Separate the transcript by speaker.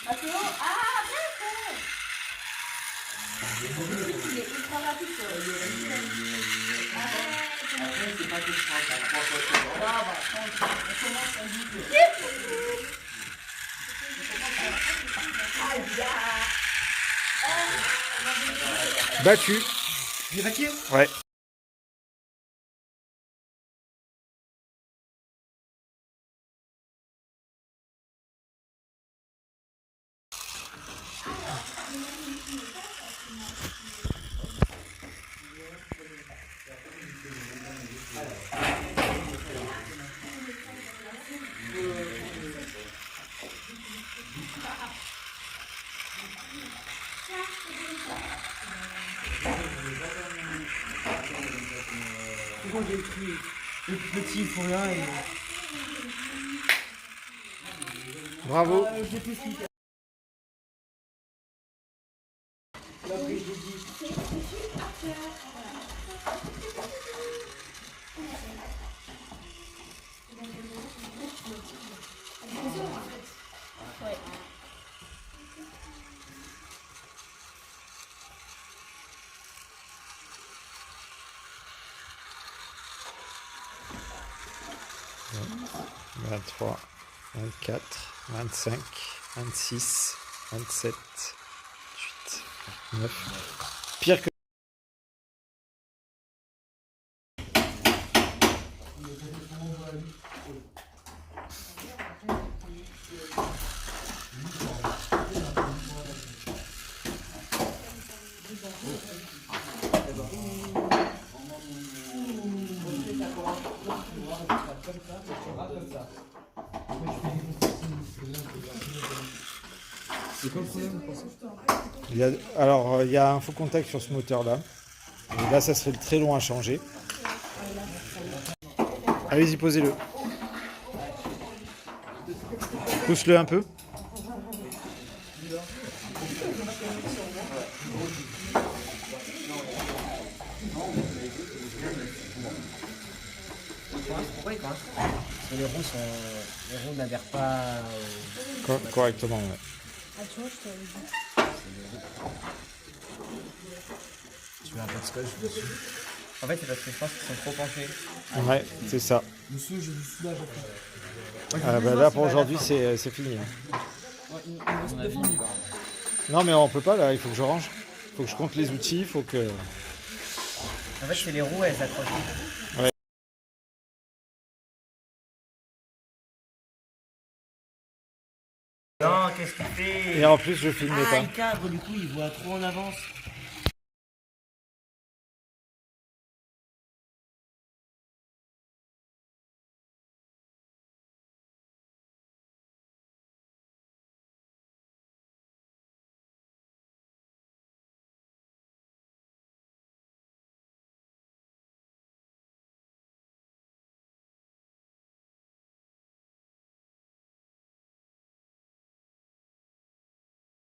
Speaker 1: Mathéo, il est ultra rapide sur le après, c'est pas que je prends la 3 fois. On commence à vite.
Speaker 2: Battu.
Speaker 3: Viraquier?
Speaker 2: Ouais.
Speaker 3: Pourquoi j'ai pris le petit pour rien et...
Speaker 2: Bravo.
Speaker 3: J'ai plus ce
Speaker 2: Ouais. 23, 24, 25, 26, 27, 28, 29. Pire que...
Speaker 3: C'est quoi le problème, vous pensez?
Speaker 2: Alors, il y a un faux contact sur ce moteur-là. Et là, ça serait très long à changer. Allez-y, posez-le. Pousse-le un peu.
Speaker 3: Pourquoi il coince? Parce que les roues n'adhèrent pas
Speaker 2: Correctement, ouais.
Speaker 1: Ah, tu vois, je t'avais dit.
Speaker 3: Tu mets un peu de scotch dessus. En fait, c'est parce que je pense qu'ils sont trop penchés.
Speaker 2: Ouais, c'est ça.
Speaker 3: Monsieur, j'ai du soulage après.
Speaker 2: Ah, bah, là, pour aujourd'hui, c'est fini. Non, mais on peut pas, là. Il faut que je range. Il faut que je compte les outils. Il faut que...
Speaker 3: En fait, c'est les roues, elles s'accrochent.
Speaker 2: Ouais.
Speaker 3: Non, qu'est-ce qu'il fait?
Speaker 2: Et en plus, je filmais
Speaker 3: Ah,
Speaker 2: pas.
Speaker 3: il cadre, du coup, il voit trop en avance.